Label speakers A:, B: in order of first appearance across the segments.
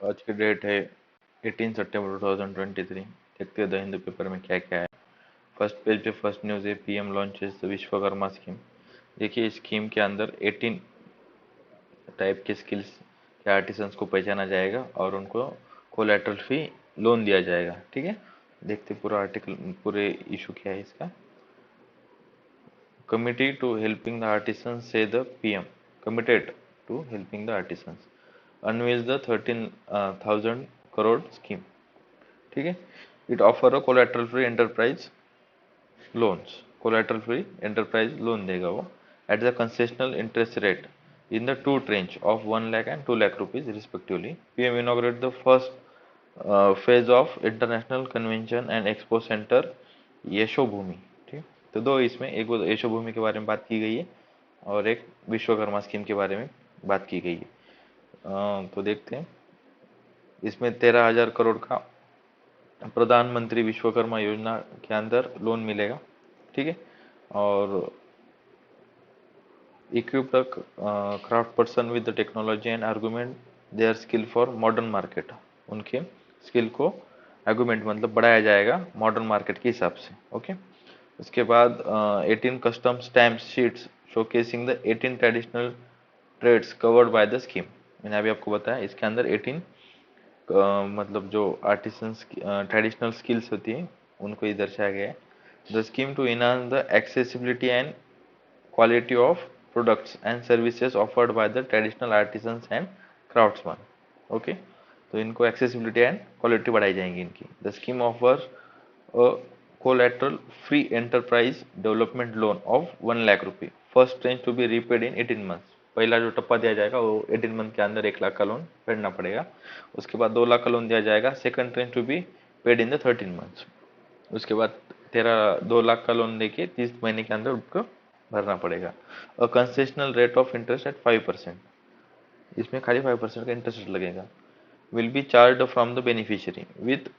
A: आज की डेट है 18 सितंबर 2023। देखते हैं द हिंदू पेपर में क्या क्या है। फर्स्ट पेज पे फर्स्ट न्यूज़ है, PM launches the Vishwakarma scheme. देखिए, स्कीम के अंदर 18 टाइप के स्किल्स के आर्टिसंस को पहचाना जाएगा और उनको कोलेटरल फ्री लोन दिया जाएगा। ठीक है, देखते पूरा आर्टिकल, पूरे इशू क्या है इसका। Committee to helping the artisans, say the PM. Committed to helping the artisans. Unveils the 13,000 crore scheme. ठीक है, it offer a collateral free enterprise loans. Collateral free enterprise loan देगा वो at the concessional interest rate in the two tranche of 1 lakh and 2 lakh rupees respectively. PM inaugurate the first phase of international convention and expo center यशो भूमि। ठीक, तो दो इसमें, एक वो यशो भूमि के बारे में बात की गई है और एक विश्वकर्मा स्कीम के बारे में बात की गई है। तो देखते हैं, इसमें 13,000 करोड़ का प्रधानमंत्री विश्वकर्मा योजना के अंदर लोन मिलेगा। ठीक है, और equip the craft person with the technology and augment their skill for modern market। उनके स्किल को आर्गुमेंट मतलब बढ़ाया जाएगा मॉडर्न मार्केट के हिसाब से। ओके, उसके बाद 18 custom stamp sheets showcasing the 18 traditional trades covered by the scheme. मैंने अभी आपको बताया, इसके अंदर 18 मतलब जो आर्टिसंस ट्रेडिशनल स्किल्स होती है उनको ही दर्शाया गया है। The scheme to enhance the accessibility and quality of products and services offered by the traditional artisans and craftsmen। Okay, तो इनको एक्सेसिबिलिटी एंड क्वालिटी बढ़ाई जाएंगी इनकी। The scheme offer collateral free enterprise development loan of 1 lakh rupee. First tranche to be repaid in 18 months. पहला जो टप्पा दिया जाएगा वो 18 मंथ के अंदर 1 लाख का लोन फेडना पड़ेगा। उसके बाद 2 लाख का लोन दिया जाएगा, second tranche to be paid in the 13 months. उसके बाद 2 लाख का लोन लेके 30 महीने के अंदर उनको भरना पड़ेगा। A concessional rate of interest at 5%, इसमें खाली 5% का इंटरेस्ट लगेगा। Will be charge from the beneficiary with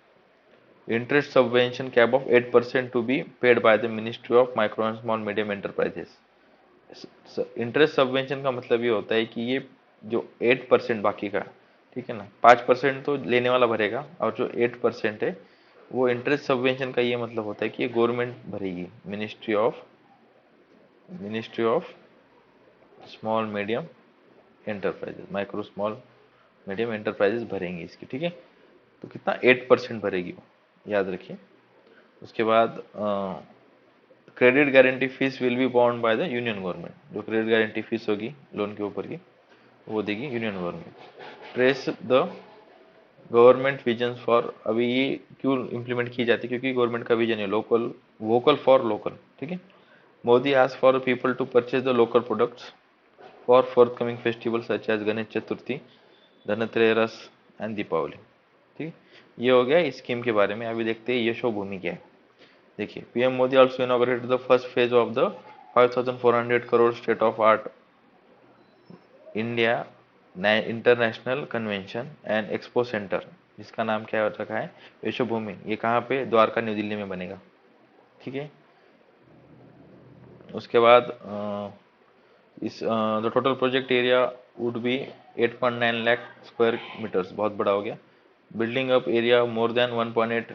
A: interest subvention cap of 8% to be paid by the ministry of micro and small medium enterprises. Interest subvention का मतलब ये होता है कि ये जो 8% बाकी का, ठीक है ना, 5% तो लेने वाला भरेगा और जो 8% है वो इंटरेस्ट सबवेंशन का ये मतलब होता है कि ये गवर्नमेंट भरेगी। Ministry of small medium enterprises, micro small medium enterprises भरेंगी इसकी। ठीक है, तो कितना 8% भरेगी वो, याद रखिए। उसके बाद credit guarantee fees will be bound by the union government. जो क्रेडिट गारंटी फीस होगी लोन के ऊपर की वो देगी union government. Trace the government vision for, अभी ये क्यों इम्प्लीमेंट की जाती है, क्योंकि गवर्नमेंट का विजन है लोकल, वोकल फॉर लोकल। ठीक है, Modi ask for people to purchase the local products for forthcoming festivals such as Ganesh Chaturthi, Dhanteras and Deepavali. ठीक, ये हो गया इस स्कीम के बारे में। अभी देखते हैं यशो भूमि क्या है। देखिए, PM Modi also inaugurated the first phase of the 5,400 crore state of art India international convention and expo centre, जिसका नाम क्या रखा है, यशो भूमि। ये कहाँ पे, द्वारका न्यू दिल्ली में बनेगा। ठीक है, उसके बाद इस the total project area would be 8.9 lakh square meters, बहुत बड़ा हो गया। Building up area more than 1.8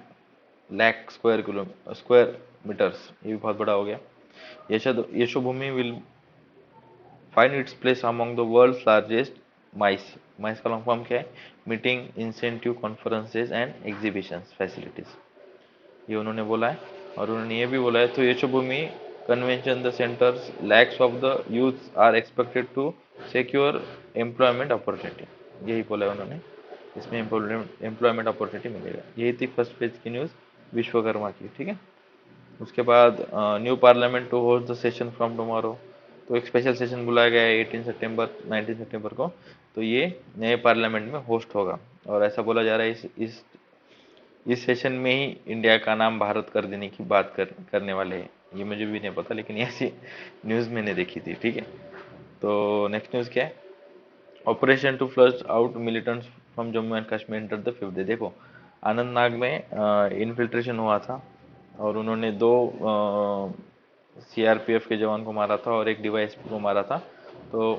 A: lakh square meters, ये भी बहुत बड़ा हो गया। Yashobhoomi will find its place among the world's largest MICE. MICE का लॉन्ग फॉर्म क्या है, meeting incentive conferences and exhibitions facilities, ये उन्होंने बोला है। और उन्होंने ये भी बोला है, तो Yashobhoomi convention the centres lakhs of the youth are expected to secure employment opportunity, यही बोला है उन्होंने, इसमें एम्प्लॉयमेंट अपॉर्चुनिटी मिलेगा। यही थी फर्स्ट पेज की न्यूज़ विश्वकर्मा की। ठीक है, उसके बाद new parliament to host the session from tomorrow, तो एक स्पेशल सेशन बुलाया गया है 19 सितंबर को, तो ये नए पार्लियामेंट में होस्ट होगा। और ऐसा बोला जा रहा है इस सेशन में ही इंडिया का नाम भारत कर देने की बात करने वाले हैं। ये मुझे भी नहीं पता, लेकिन ऐसी न्यूज़ मैंने देखी थी। ठीक है, तो नेक्स्ट न्यूज़ क्या है, operation to flush out militants from Jammu and Kashmir enter the 5th day. देखो, आनंदनाग में इन्फिल्ट्रेशन हुआ था और उन्होंने 2 सीआरपीएफ के जवान को मारा था और एक डीवाईएसपी को मारा था। तो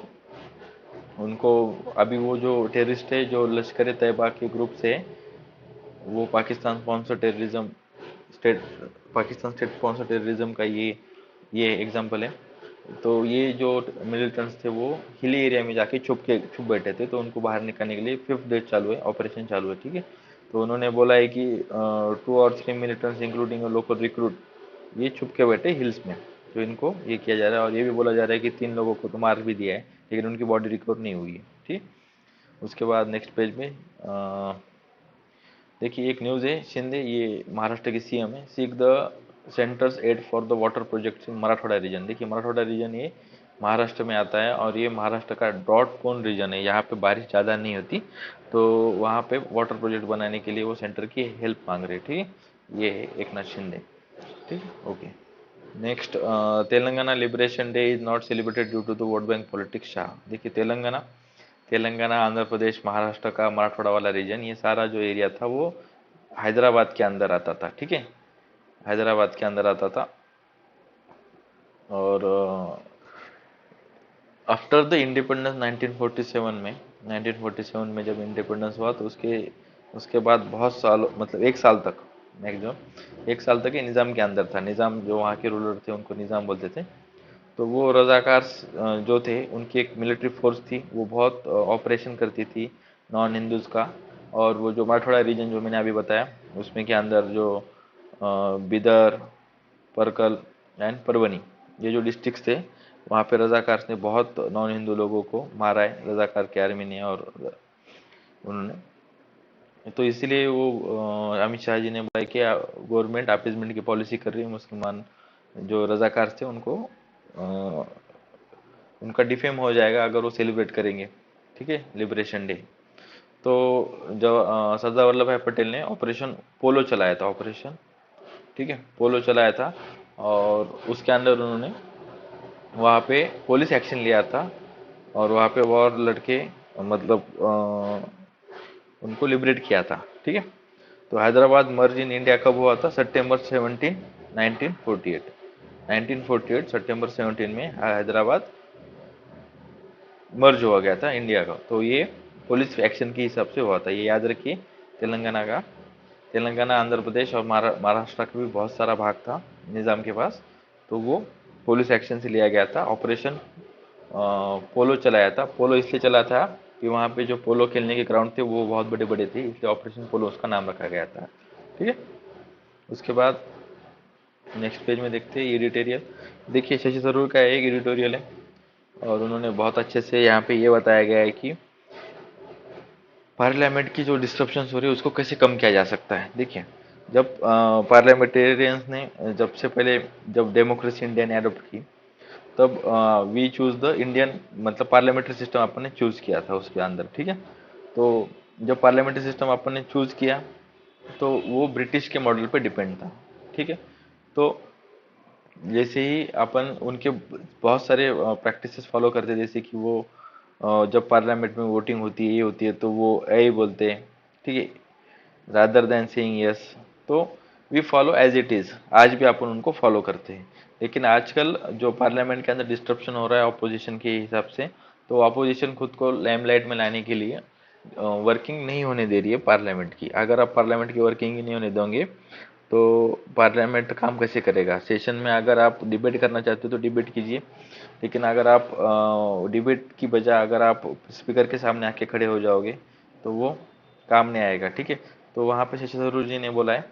A: उनको अभी वो जो टेररिस्ट है जो लश्कर तैयबा के ग्रुप से है, वो state Pakistan state sponsor terrorism का ये एग्जांपल है। तो ये जो मिलिटेंट्स थे वो हिली एरिया में जाके छुप बैठे थे, तो उनको बाहर निकालने के लिए 5th डे चालू है, ऑपरेशन चालू है, ठीक है। तो उन्होंने बोला है कि 2 और 3 मिलिटेंट्स इंक्लूडिंग लोकल रिक्रूट ये छुप के बैठे हिल्स में, तो इनको ये किया जा रहा है। और ये भी बोला जा रहा है कि 3 लोगों को तो मार भी दिया है, लेकिन उनकी बॉडी रिकवर नहीं हुई है, ठीक। उसके बाद नेक्स्ट पेज में देखिए एक न्यूज़ है, शिंदे ये महाराष्ट्र के सीएम है, seek the centre's aid for the water projects in Marathwada region. देखिए मराठवाड़ा रीजन ये महाराष्ट्र में आता है और ये महाराष्ट्र का ड्रॉट प्रोन रीजन है, यहाँ पे बारिश ज़्यादा नहीं होती, तो वहाँ पे वाटर प्रोजेक्ट बनाने के लिए वो सेंटर की हेल्प मांग रहे हैं, ठीक है। ये है एक नाथ शिंदे, ठीक है, okay. Next, Telangana liberation day is not celebrated due to the vote bank politics. Shah, देखिए तेलंगाना आंध्र प्रदेश महाराष्ट्र का मराठवाड़ा वाला रीजन, ये सारा जो एरिया था वो हैदराबाद के अंदर आता था, ठीक है, हैदराबाद के अंदर आता था। और आफ्टर द इंडिपेंडेंस 1947 में जब इंडिपेंडेंस हुआ तो उसके उसके बाद बहुत साल, मतलब 1 साल तक, मैक्सिमम 1 साल तक ये निज़ाम के अंदर था। निज़ाम जो वहाँ के रूलर थे उनको निज़ाम बोलते थे। तो वो रजाकार जो थे उनकी एक मिलिट्री फोर्स थी, वो बहुत ऑपरेशन करती थी नॉन हिंदूज़ का। और वो जो मराठवाड़ा रीजन जो मैंने अभी बताया उसमें के अंदर जो बिदर, परकल एंड परवनी, ये जो डिस्ट्रिक्ट थे वहाँ पे रजाकार ने बहुत नॉन हिंदू लोगों को मारा है, रजाकार की आर्मी ने। और उन्होंने तो इसीलिए वो अमित शाह जी ने बोला कि गवर्नमेंट अपीजमेंट की पॉलिसी कर रही है, मुसलमान जो रजाकार थे उनको उनका डिफेम हो जाएगा अगर वो सेलिब्रेट करेंगे, ठीक है, लिबरेशन डे। तो जब सरदार वल्लभ भाई पटेल ने ऑपरेशन पोलो चलाया था, ठीक है, पोलो चलाया था, और उसके अंदर उन्होंने वहाँ पे पुलिस एक्शन लिया था, और वहाँ पे वॉर लड़के मतलब उनको लिबरेट किया था, ठीक है। तो हैदराबाद मर्ज इन इंडिया कब हुआ था? सितंबर 17 1948। 1948 सितंबर 17 में हैदराबाद मर्ज हुआ गया था इंडिया का। तो ये पुलिस एक्शन के हिसाब से हुआ था, ये याद रखिए। तेलंगाना आंध्र प्रदेश और महाराष्ट्र का भी बहुत सारा भाग था निज़ाम के पास, तो वो पुलिस एक्शन से लिया गया था। ऑपरेशन पोलो चलाया था। पोलो इसलिए चला था कि वहाँ पे जो पोलो खेलने के ग्राउंड थे वो बहुत बड़े बड़े थे, इसलिए ऑपरेशन पोलो उसका नाम रखा गया था, ठीक है। उसके बाद नेक्स्ट पेज में देखते हैं एडिटोरियल। देखिए शशि थरूर का एक एडिटोरियल है, और उन्होंने बहुत अच्छे से यहाँ पे ये बताया गया है कि पार्लियामेंट की जो डिस्ट्रप्शन हो रही है उसको कैसे कम किया जा सकता है। देखिए जब पार्लियामेंटेरियंस ने जब से पहले जब डेमोक्रेसी इंडिया ने अडोप्ट की, तब वी चूज द इंडियन, मतलब पार्लियामेंट्री सिस्टम अपन ने चूज किया था उसके अंदर, ठीक है। तो जब पार्लियामेंट्री सिस्टम अपन ने चूज किया तो वो ब्रिटिश के मॉडल पे डिपेंड था, ठीक है। तो जैसे ही अपन उनके बहुत सारे प्रैक्टिसेस फॉलो करते, जैसे कि वो जब पार्लियामेंट में वोटिंग होती है ये होती है तो वो ए बोलते हैं, ठीक है, रादर देन सेइंग यस। तो we follow as it is, आज भी अपन उनको फॉलो करते हैं। लेकिन आजकल जो पार्लियामेंट के अंदर डिस्ट्रप्शन हो रहा है ऑपोजिशन के हिसाब से, तो ऑपोजिशन खुद को लाइमलाइट में लाने के लिए वर्किंग नहीं होने दे रही है पार्लियामेंट की। अगर आप पार्लियामेंट की वर्किंग ही नहीं होने दोगे तो पार्लियामेंट काम कैसे करेगा? सेशन में अगर आप डिबेट करना चाहते हो तो डिबेट कीजिए, लेकिन अगर आप डिबेट की बजाय अगर आप स्पीकर के सामने आके खड़े हो जाओगे तो वो काम नहीं आएगा, ठीक है। तो वहाँ पे शशि थरूर जी ने बोला है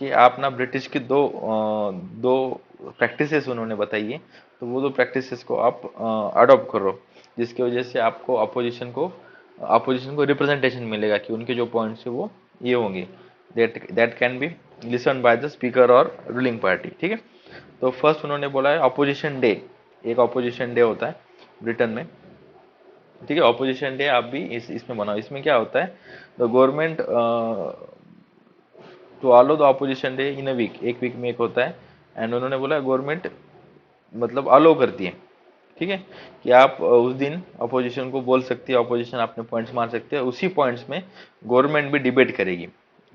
A: कि आप ना ब्रिटिश की दो प्रैक्टिसेस उन्होंने बताई है, तो वो दो प्रैक्टिसेस को आप अडॉप्ट करो, जिसकी वजह से आपको अपोजिशन को रिप्रेजेंटेशन मिलेगा कि उनके जो पॉइंट्स है वो ये होंगे, that can be listen by the speaker और रूलिंग पार्टी, ठीक है। तो फर्स्ट उन्होंने बोला है अपोजिशन डे, एक अपोजिशन डे होता है ब्रिटेन में, ठीक है। अपोजिशन डे आप भी इसमें बनाओ। इसमें क्या होता है, the government to allow the opposition day in a week, एक वीक में एक होता है। एंड उन्होंने बोला गवर्नमेंट मतलब अलो करती है, ठीक है, कि आप उस दिन अपोजिशन को बोल सकती है, अपोजिशन अपने पॉइंट्स मार सकते हैं, उसी पॉइंट्स में गवर्नमेंट भी डिबेट करेगी,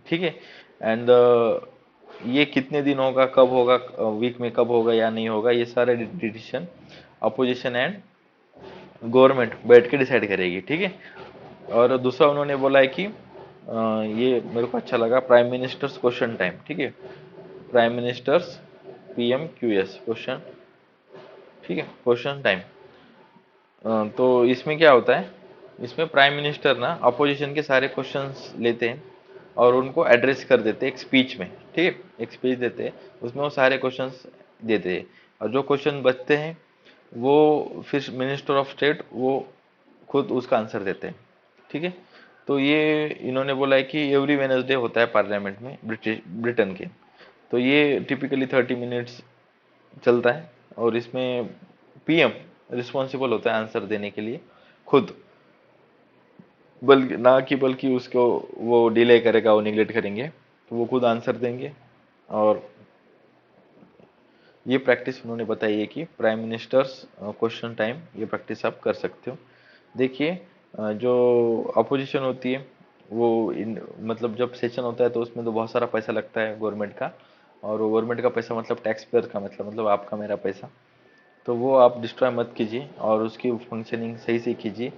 A: ठीक है। एंड ये कितने दिन होगा, कब होगा, वीक में कब होगा या नहीं होगा, ये सारे डिसीजन अपोजिशन एंड गवर्नमेंट बैठ के डिसाइड करेगी, ठीक है। और दूसरा उन्होंने बोला है कि ये मेरे को अच्छा लगा, प्राइम मिनिस्टर्स क्वेश्चन टाइम, ठीक है। प्राइम मिनिस्टर्स PMQS क्वेश्चन, ठीक है, क्वेश्चन टाइम। तो इसमें क्या होता है, इसमें प्राइम मिनिस्टर ना अपोजिशन के सारे क्वेश्चंस लेते हैं और उनको एड्रेस कर देते हैं एक स्पीच में, ठीक है, एक स्पीच देते हैं, उसमें वो सारे क्वेश्चंस देते हैं, और जो क्वेश्चन बचते हैं वो फिर मिनिस्टर ऑफ स्टेट वो खुद उसका आंसर देते हैं, ठीक है। तो ये इन्होंने बोला है कि एवरी वेनसडे होता है पार्लियामेंट में ब्रिटेन के। तो ये टिपिकली 30 मिनट्स चलता है, और इसमें PM रिस्पॉन्सिबल होता है आंसर देने के लिए खुद, बल्कि उसको वो डिले करेगा, वो निगलेक्ट करेंगे, तो वो खुद आंसर देंगे। और ये प्रैक्टिस उन्होंने बताई है कि प्राइम मिनिस्टर्स क्वेश्चन टाइम, ये प्रैक्टिस आप कर सकते हो। देखिए जो अपोजिशन होती है वो मतलब जब सेशन होता है तो उसमें तो बहुत सारा पैसा लगता है गवर्नमेंट का, और गवर्नमेंट का पैसा मतलब टैक्स पेयर का, मतलब आपका मेरा पैसा। तो वो आप डिस्ट्रॉय मत कीजिए और उसकी फंक्शनिंग सही से कीजिए।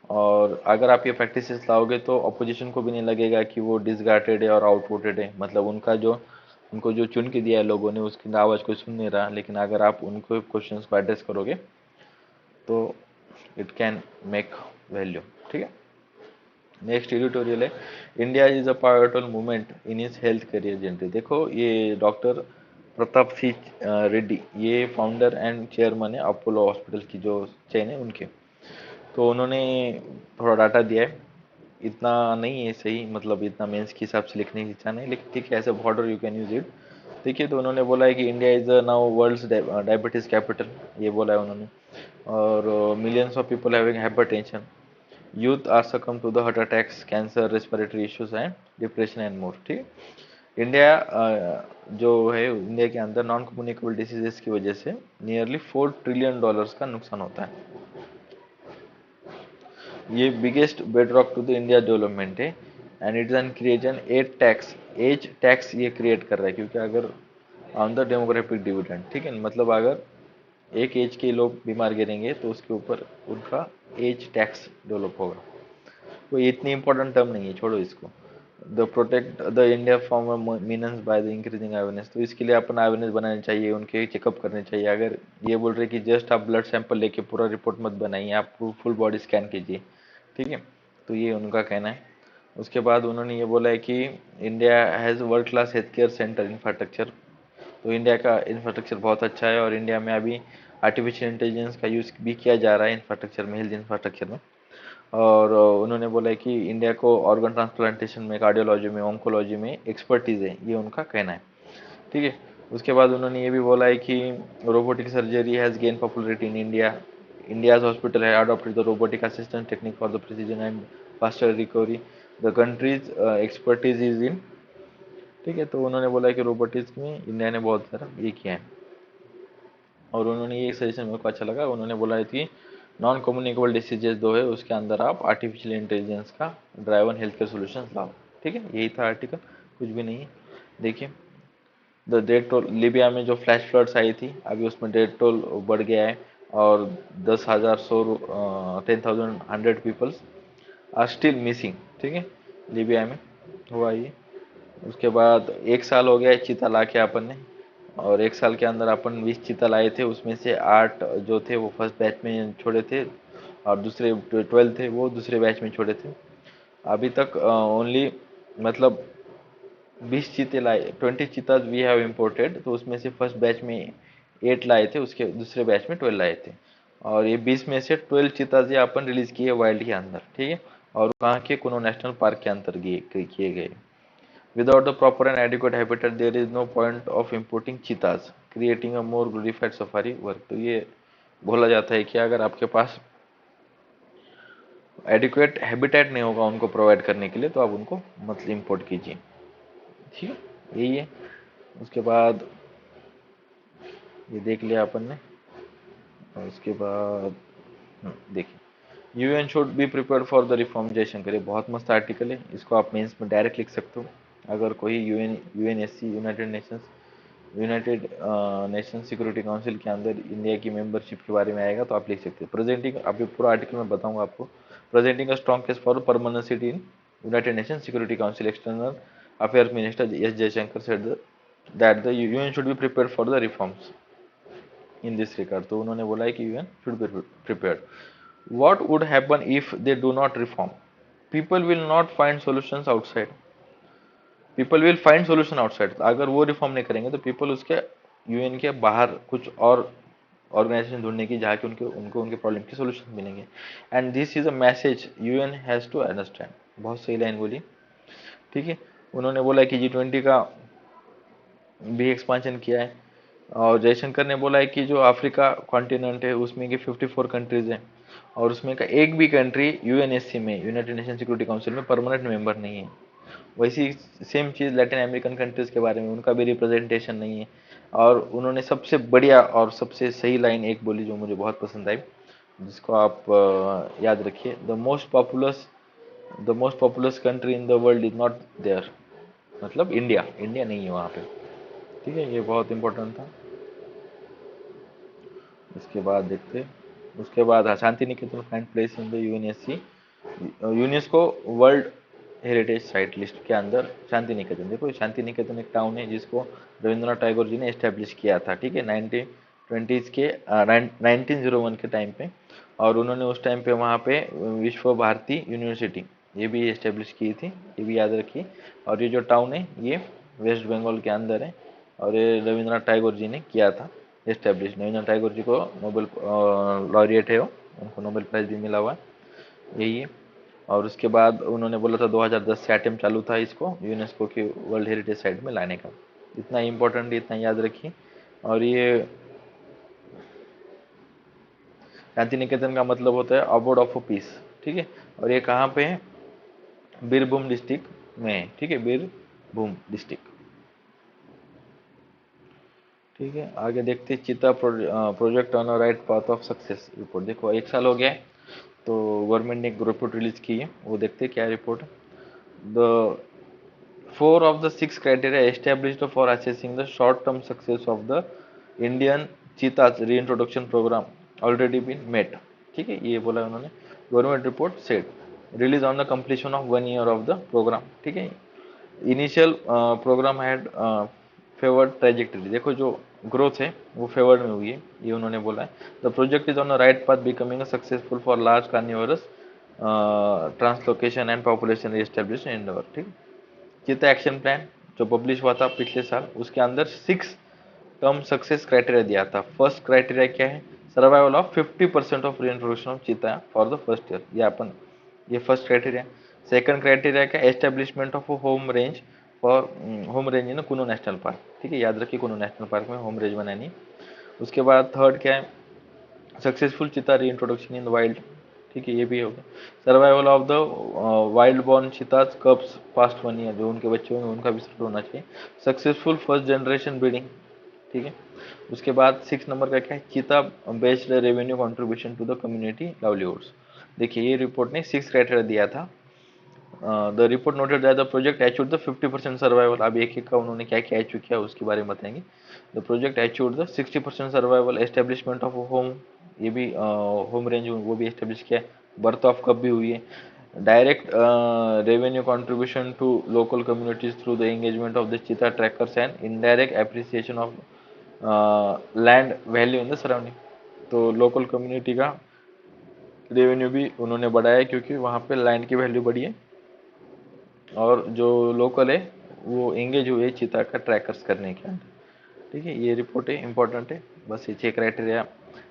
A: और अगर आप ये प्रैक्टिसेस लाओगे तो अपोजिशन को भी नहीं लगेगा कि वो डिसगार्टेड है और आउटवोटेड है, मतलब उनको जो चुन के दिया है लोगों ने उसकी आवाज़ कोई सुन नहीं रहा। लेकिन अगर आप उनको क्वेश्चंस को एड्रेस करोगे तो इट कैन मेक वैल्यू, ठीक है। नेक्स्ट एडिटोरियल है, India is a powerful movement in is health career journey. देखो ये डॉक्टर प्रताप सिंह रेड्डी, ये फाउंडर एंड चेयरमैन है अपोलो हॉस्पिटल की जो चेन है उनके। तो उन्होंने थोड़ा डाटा दिया है, इतना नहीं है सही, मतलब इतना मेंस के हिसाब से लिखने की इच्छा नहीं, लेकिन ठीक है, as a border you can use it. देखिए तो उन्होंने बोला है कि India is now world's diabetes capital, ये बोला है उन्होंने। और millions of people having hypertension, youth are succumb to the heart attacks, cancer, respiratory issues and depression and more, ठीक है। इंडिया जो है, इंडिया के अंदर नॉन कम्युनिकेबल डिसीजेस की वजह से नियरली $4 ट्रिलियन का नुकसान होता है। ये biggest bedrock to the India development है, and it is an creation edge tax ये क्रिएट कर रहा है, क्योंकि अगर ऑन द डेमोग्राफिक डिविडेंड, ठीक है, मतलब अगर एक एज के लोग बीमार गिरेंगे तो उसके ऊपर उनका एज टैक्स डेवलप होगा। कोई इतनी इंपॉर्टेंट टर्म नहीं है, छोड़ो इसको। The protect the India from मीनस by the increasing awareness, तो इसके लिए अपन अवेयरनेस बनानी चाहिए, उनके चेकअप करने चाहिए। अगर ये बोल रहे कि जस्ट आप ब्लड सैंपल लेके पूरा रिपोर्ट मत बनाइए, आप फुल बॉडी स्कैन कीजिए, ठीक है। तो ये उनका कहना है। उसके बाद उन्होंने ये बोला है कि India has world class health care centre infrastructure. तो इंडिया का इंफ्रास्ट्रक्चर बहुत अच्छा है, और इंडिया में अभी आर्टिफिशियल इंटेलिजेंस का यूज़ भी किया जा रहा है इंफ्रास्ट्रक्चर में, हेल्थ इंफ्रास्ट्रक्चर में। और उन्होंने बोला है कि इंडिया को ऑर्गन ट्रांसप्लांटेशन में, कार्डियोलॉजी में, ऑन्कोलॉजी में एक्सपर्टीज है, ये उनका कहना है, ठीक है। उसके बाद उन्होंने ये भी बोला है कि robotic surgery has gain popularity in India, India's hospital है adopted the robotic assistant technique for the precision and faster recovery, the country's expertise is in, ठीक है। तो उन्होंने बोला है कि रोबोटिक्स में इंडिया ने बहुत सारा ये किया है। और उन्होंने ये सजेशन मेरे को अच्छा लगा, उन्होंने बोला है कि नॉन कम्युनिकेबल डिसीजेज दो है, उसके अंदर आप आर्टिफिशियल इंटेलिजेंस का ड्राइवन हेल्थ केयर सोल्यूशन लाओ, ठीक है। यही था आर्टिकल, कुछ भी नहीं है। देखिए द डेथ टोल, लीबिया में जो फ्लैश फ्लड्स आई थी, अभी उसमें डेथ टोल बढ़ गया है, और 10,000 10,100 पीपल्स आर स्टिल मिसिंग, ठीक है, लीबिया में हुआ ये। उसके बाद 1 साल हो गया है चीता ला के अपन ने, और 1 साल के अंदर अपन 20 चीता लाए थे, उसमें से 8 जो थे वो फर्स्ट बैच में छोड़े थे, और दूसरे 12 थे वो दूसरे बैच में छोड़े थे। अभी तक ओनली मतलब 20 चीते लाए, 20 चीताज वी हैव इम्पोर्टेड, तो उसमें से फर्स्ट बैच में 8 लाए थे, उसके दूसरे बैच में 12 लाए थे। और ये 20 में से 12 चीताज ये अपन रिलीज किए वाइल्ड के अंदर, ठीक है। और वहाँ के कुनो नेशनल पार्क के अंदर किए गए। Without the proper and adequate habitat, there is no point of importing cheetahs, creating a more glorified safari work। तो ये बोला जाता है कि अगर आपके पास एडिक्वेट हैबिटेट नहीं होगा उनको प्रोवाइड करने के लिए, तो आप उनको मत इंपोर्ट कीजिए, ठीक है, यही है। उसके बाद ये देख लिया अपन ने। और उसके बाद देखिए, UN should be prepared for the reform, Jaishankar, ये बहुत मस्त आर्टिकल है, इसको आप मेंस में डायरेक्ट लिख सकते हो। अगर कोई UNSC, United Nations United nation security council के अंदर इंडिया की मेंबरशिप के बारे में आएगा तो आप लिख सकते हैं प्रेजेंटिंग, अभी पूरा आर्टिकल में बताऊंगा आपको। Presenting a strong case for permanency in United nation security council, external affair minister S Jaishankar said that the UN should be prepared for the reforms in this regard. तो उन्होंने बोला है कि UN should be prepared. What would happen if they do not reform? People will not find solutions outside, people will find solution outside. अगर वो reform नहीं करेंगे तो पीपल उसके यूएन के बाहर कुछ और ऑर्गेनाइजेशन ढूंढने की जहाँ के उनको उनके प्रॉब्लम के सोल्यूशन मिलेंगे। And this is a message UN has to understand. बहुत सही लाइन बोली, ठीक है। उन्होंने बोला कि G20 का भी एक्सपांशन किया है, और जयशंकर ने बोला है कि जो अफ्रीका कॉन्टिनेंट है उसमें की 54 कंट्रीज हैं, और उसमें का एक भी कंट्री यूएनएससी में, यूनाइटेड नेशन सिक्योरिटी काउंसिल में परमानेंट मेंबर नहीं है। वैसी सेम चीज़ लैटिन अमेरिकन कंट्रीज़ के बारे में, उनका भी रिप्रेजेंटेशन नहीं है। और उन्होंने सबसे बढ़िया और सबसे सही लाइन एक बोली जो मुझे बहुत पसंद आई, जिसको आप याद रखिए, the most populous country in the world is not there, मतलब इंडिया, इंडिया नहीं है वहाँ पे, ठीक है। ये बहुत इंपॉर्टेंट था। इसके बाद देखते, उसके बाद हाँ, Shantiniketan find place in the UNSC, UNESCO world heritage site list के अंदर शांति निकेतन। देखो शांति निकेतन एक टाउन है जिसको रविंद्रनाथ टैगोर जी ने एस्टेब्लिश किया था, ठीक है, 1920 के 1901 के टाइम पे। और उन्होंने उस टाइम पे वहाँ पे विश्व भारती यूनिवर्सिटी ये भी एस्टेब्लिश की थी, ये भी याद रखिए। और ये जो टाउन है ये वेस्ट बंगाल के अंदर है, और ये रविंद्रनाथ टैगोर जी ने किया था एस्टेब्लिश। रविंद्रनाथ टैगोर जी को नोबेल लॉरिएट है वो, उनको नोबेल प्राइज भी मिला हुआ है, यही है। और उसके बाद उन्होंने बोला था 2010 से अटेम्प्ट चालू था इसको यूनेस्को की वर्ल्ड हेरिटेज साइट में लाने का। इतना इम्पोर्टेंट, इतना याद रखिए। और ये शांति निकेतन का मतलब होता है अबोर्ड ऑफ पीस, ठीक है। और ये कहाँ पे है? बीरभूम डिस्ट्रिक्ट में है, ठीक है, बीरभूम डिस्ट्रिक्ट, ठीक है। आगे देखते हैं चीता project on right path of success report. देखो 1 साल हो गया है, तो गवर्नमेंट ने एक रिपोर्ट रिलीज की है, वो देखते हैं क्या रिपोर्ट है। The 4 of the 6 criteria established for assessing the short-term success of the Indian cheetahs reintroduction program already been met, ठीक है, ये बोला उन्होंने। Government report said release on the completion of 1 year of the programme, ठीक है। Initial programme had favoured trajectory, देखो जो growth है वो फेवर्ड में हुई है, ये उन्होंने बोला है। The project is on the right path becoming successful for large carnivorous translocation and population reestablish in Indore, ठीक। चीता एक्शन प्लान जो पब्लिश हुआ था पिछले साल, उसके अंदर 6 टर्म सक्सेस क्राइटेरिया दिया था। फर्स्ट क्राइटेरिया क्या है? Survival of 50% of reintroduction of चीता फॉर द फर्स्ट ईयर, ये फर्स्ट क्राइटेरिया। सेकंड क्राइटेरिया क्या? Establishment of home range for home range in Kuno national park, ठीक है, याद रखिए कुनो नेशनल पार्क में होम रेंज बनानी। उसके बाद थर्ड क्या है? सक्सेसफुल चीता री इंट्रोडक्शन इन द वाइल्ड, ठीक है, ये भी हो गया। Survival of the wild born चीताज कब्स past 1 year, जो उनके बच्चे होंगे उनका भी होना चाहिए। सक्सेसफुल फर्स्ट जनरेशन ब्रीडिंग, ठीक है। उसके बाद 6 नंबर का क्या है? Cheetah based revenue contribution to the community livelihoods. देखिए ये रिपोर्ट ने 6 क्राइटेरिया दिया था। The report noted that the project achieved the 50% survival. अब एक एक का उन्होंने क्या क्या अचीव किया उसके बारे में बताएंगे। The project achieved the 60% survival, establishment of home, ये भी होम रेंज वो भी एस्टेब्लिश किया। बर्थ ऑफ कब भी हुई है। Direct revenue contribution to local communities through the engagement of the cheetah trackers and indirect appreciation of land value in the surrounding. तो लोकल कम्युनिटी का रेवेन्यू भी उन्होंने बढ़ाया क्योंकि वहाँ पे लैंड की वैल्यू बढ़ी है, और जो लोकल है वो एंगेज हुए चीता का ट्रैकर्स करने के अंदर, ठीक है। ये रिपोर्ट है, इंपॉर्टेंट है, बस ये 6 क्राइटेरिया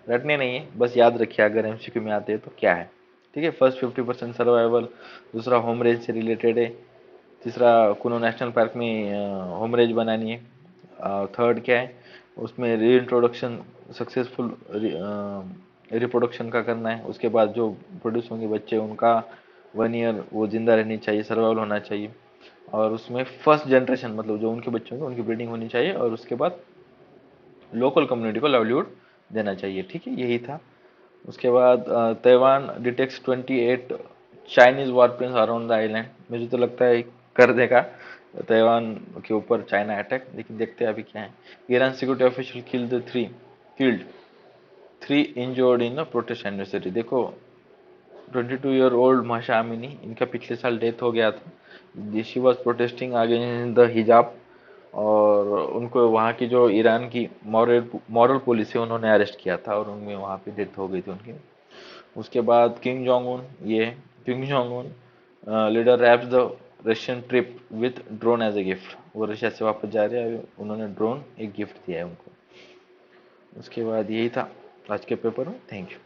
A: रटने नहीं है, बस याद रखिए अगर एमसीक्यू में आते हैं तो क्या है, ठीक है। फर्स्ट 50% सर्वाइवल, दूसरा होम रेंज से रिलेटेड है, तीसरा कुनो नेशनल पार्क में होम रेंज बनानी है, थर्ड क्या है उसमें री इंट्रोडक्शन सक्सेसफुल रिप्रोडक्शन का करना है। उसके बाद जो प्रोड्यूस होंगे बच्चे उनका 1 year वो जिंदा रहनी चाहिए, सर्वाइवल होना चाहिए। और उसमें फर्स्ट जनरेशन मतलब जो उनके बच्चे होंगे उनकी ब्रीडिंग होनी चाहिए, और उसके बाद लोकल कम्युनिटी को लाइवलीहुड देना चाहिए, ठीक है, यही था। उसके बाद Taiwan detects 28 Chinese warplanes around the island. मुझे तो लगता है कर देगा ताइवान के ऊपर चाइना अटैक। लेकिन देखते हैं अभी क्या है। Iran security official killed 3 injured in protest anniversary. देखो 22 ईयर ओल्ड माशा अमीनी, इनका पिछले साल डेथ हो गया था। She was protesting against the हिजाब, और उनको वहाँ की जो ईरान की मॉरल पुलिस है उन्होंने अरेस्ट किया था, और उनमें वहाँ पे डेथ हो गई थी उनकी। उसके बाद king Jong Un leader wraps the Russian trip with drone as a gift. वो रशिया से वापस जा रहे हैं, उन्होंने ड्रोन एक गिफ्ट दिया है उनको। उसके बाद यही था आज के पेपर में। Thank you.